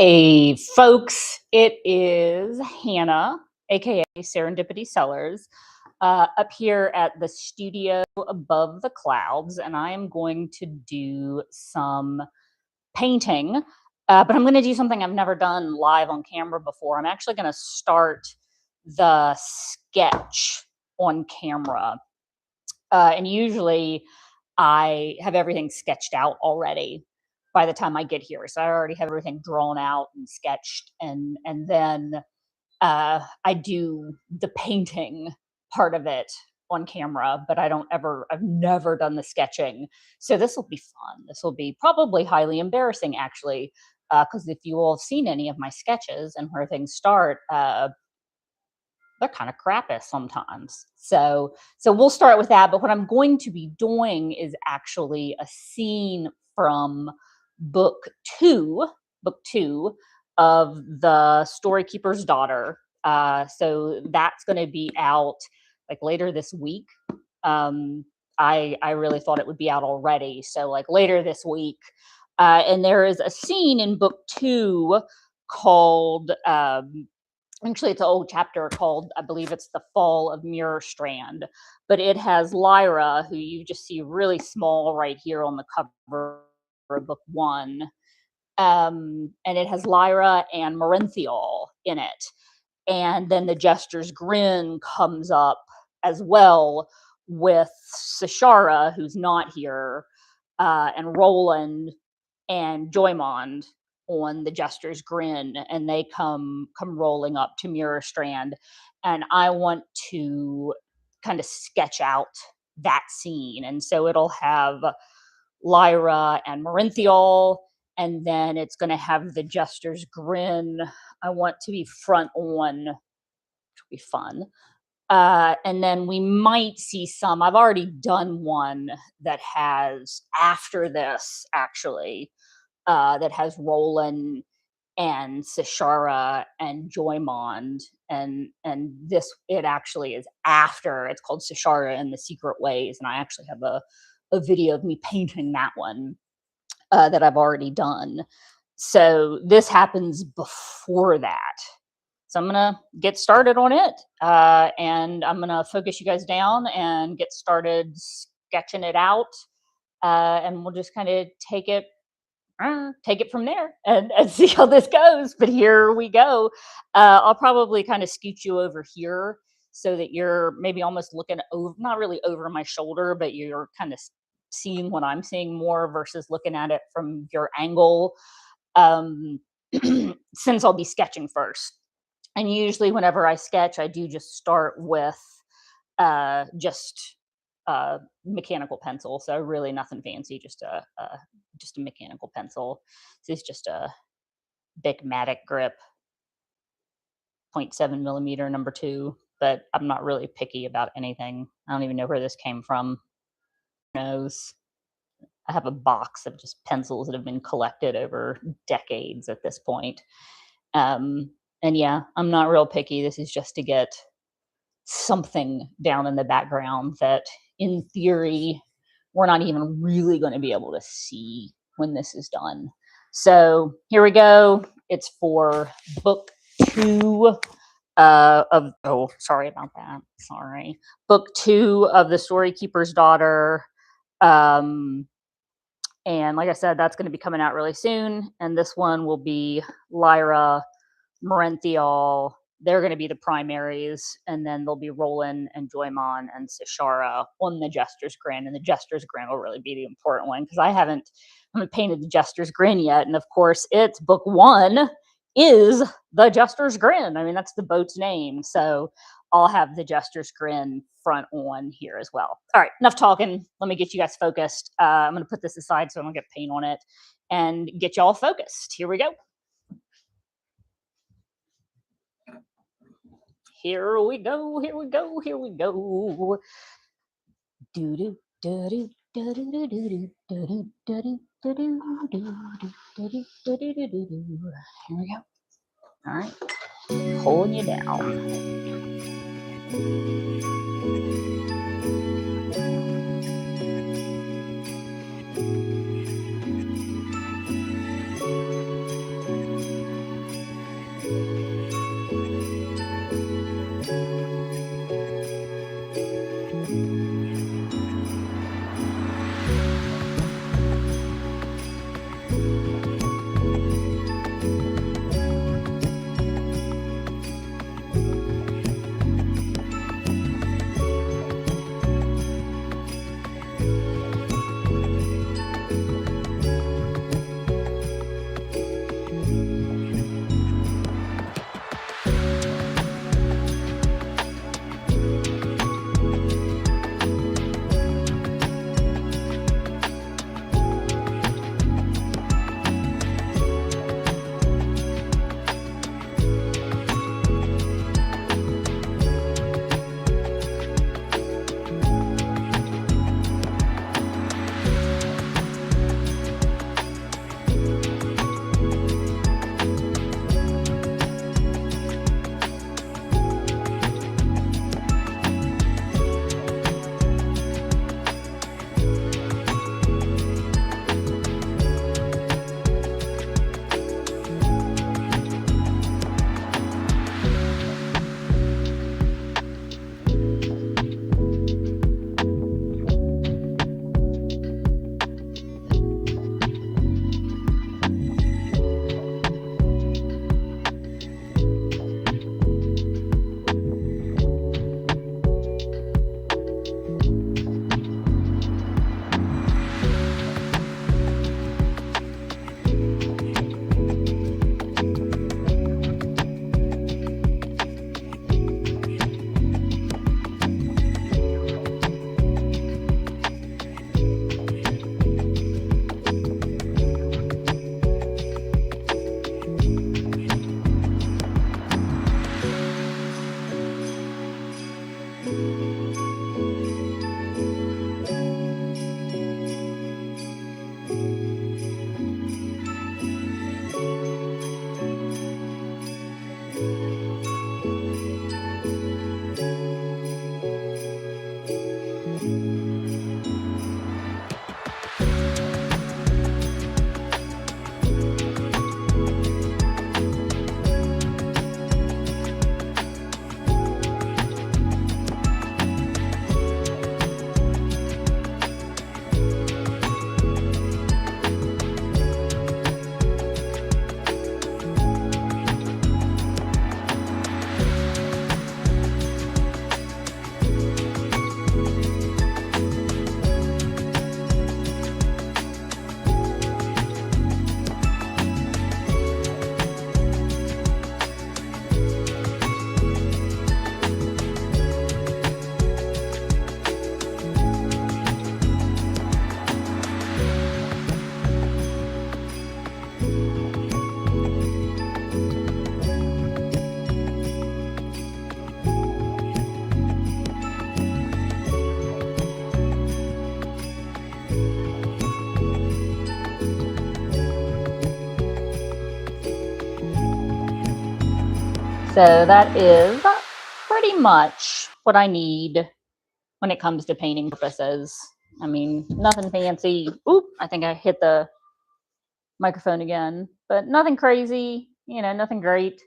Hey, folks, it is Hannah, aka Serendipity Sellers, up here at the studio above the clouds, and I am going to do some painting. But I'm going to do something I've never done live on camera before. I'm actually going to start the sketch on camera. And usually I have everything sketched out already by the time I get here. So I already have everything drawn out and sketched, and then I do the painting part of it on camera, but I've never done the sketching. So this will be fun. This will be probably highly embarrassing, actually, because if you all have seen any of my sketches and where things start, they're kind of crappy sometimes. So we'll start with that. But what I'm going to be doing is actually a scene from book book two of the Storykeeper's Daughter. So that's going to be out like later this week. I really thought it would be out already. So like later this week. And there is a scene in book two called actually it's an old chapter called, I believe it's The Fall of Mirrorstrand, but it has Lyra, who you just see really small right here on the cover of book one. And it has Lyra and Marinthial in it. And then the Jester's Grin comes up as well with Sashara, who's not here, and Roland and Joymond on the Jester's Grin, and they come rolling up to Mirrorstrand, and I want to kind of sketch out that scene, and so it'll have Lyra and Marinthial, and then it's going to have the Jester's Grin. I want to be front on, which will be fun. And then we might see some. I've already done one that has after this actually that has Roland and Sashara and Joymond, and this it actually is after. It's called Sashara and the Secret Ways, and I actually have a video of me painting that one that I've already done. So this happens before that. So I'm gonna get started on it, and I'm gonna focus you guys down and get started sketching it out, and we'll just kind of take it from there and see how this goes. But here we go. I'll probably kind of scoot you over here so that you're maybe almost looking over, not really over my shoulder, but you're kind of seeing what I'm seeing more versus looking at it from your angle. Um, since I'll be sketching first. And usually whenever I sketch, I do just start with just mechanical pencil. So really nothing fancy, just a mechanical pencil. This is just a Bic Matic grip, 0.7 millimeter number two. But I'm not really picky about anything. I don't even know where this came from. Who knows? I have a box of just pencils that have been collected over decades at this point. And yeah, I'm not real picky. This is just to get something down in the background that, in theory, we're not even really going to be able to see when this is done. So here we go. It's for book two sorry about that. Sorry. Book two of the Storykeeper's Daughter. And like I said, that's going to be coming out really soon. And this one will be Lyra, Marinthial. They're going to be the primaries, and then they'll be Roland and Joymon and Sashara on the Jester's Grin, and the Jester's Grin will really be the important one because I haven't painted the Jester's Grin yet, and of course, it's book one is the Jester's Grin. I mean, that's the boat's name, so I'll have the Jester's Grin front on here as well. All right, enough talking. Let me get you guys focused. I'm going to put this aside so I don't get paint on it and get y'all focused. Here we go. Here we go, here we go, here we go. Do do do do do do do do do do do do do. Here we go. All right, pulling you down. So that is pretty much what I need when it comes to painting purposes. I mean, nothing fancy. Oop, I think I hit the microphone again, but nothing crazy, nothing great.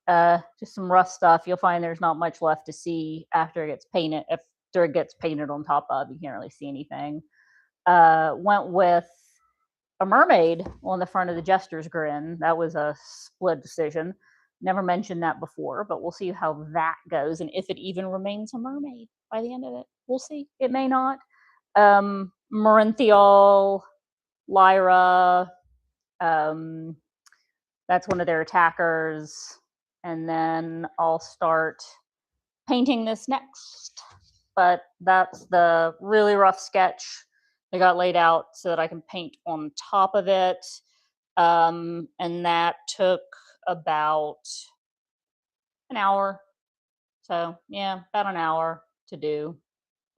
Just some rough stuff. You'll find there's not much left to see after it gets painted. After it gets painted on top of, you can't really see anything. Went with a mermaid on the front of the Jester's Grin. That was a split decision. Never mentioned that before, but we'll see how that goes and if it even remains a mermaid by the end of it. We'll see. It may not. Marinthial, Lyra, that's one of their attackers. And then I'll start painting this next. But that's the really rough sketch that got laid out so that I can paint on top of it. And that took about an hour. So yeah, about an hour to do,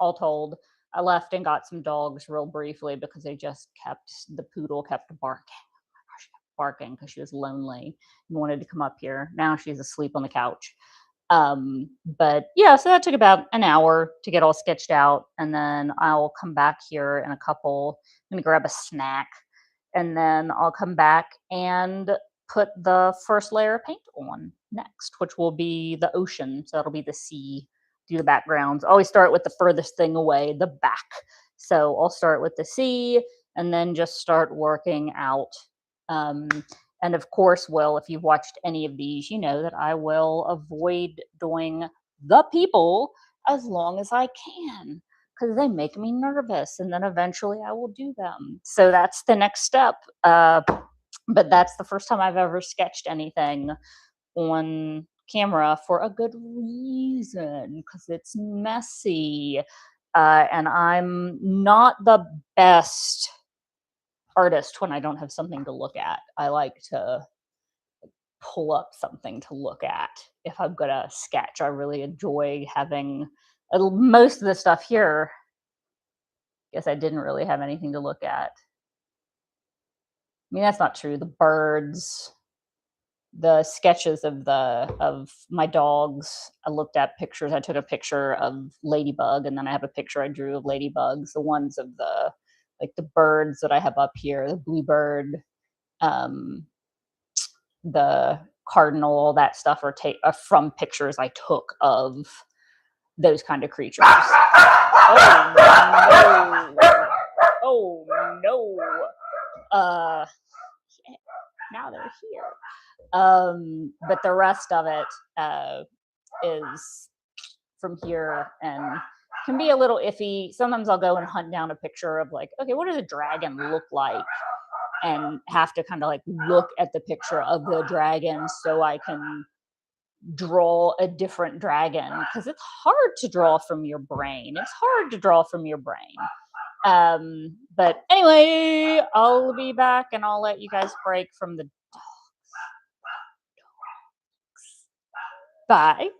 all told. I left and got some dogs real briefly because the poodle kept barking because she was lonely and wanted to come up here. Now she's asleep on the couch. But yeah, so that took about an hour to get all sketched out, and then I'll come back here in a couple. I'm gonna grab a snack, and then I'll come back and put the first layer of paint on next, which will be the ocean. So that'll be the sea. Do the backgrounds. I always start with the furthest thing away, the back. So I'll start with the sea and then just start working out. And of course, Will, if you've watched any of these, you know that I will avoid doing the people as long as I can because they make me nervous, and then eventually I will do them. So that's the next step. But that's the first time I've ever sketched anything on camera for a good reason because it's messy. And I'm not the best artist when I don't have something to look at. I like to pull up something to look at if I'm gonna sketch. I really enjoy having most of the stuff here. Guess I didn't really have anything to look at. I mean, that's not true. The birds, the sketches of my dogs. I looked at pictures. I took a picture of Ladybug, and then I have a picture I drew of Ladybugs. The ones of the birds that I have up here, the bluebird, the cardinal, all that stuff are from pictures I took of those kind of creatures. Oh no! Oh no! Now they're here. But the rest of it is from here and can be a little iffy. Sometimes I'll go and hunt down a picture of okay, what does a dragon look like? And have to kind of look at the picture of the dragon so I can draw a different dragon because it's hard to draw from your brain. But anyway, I'll be back and I'll let you guys break from the dogs. Bye.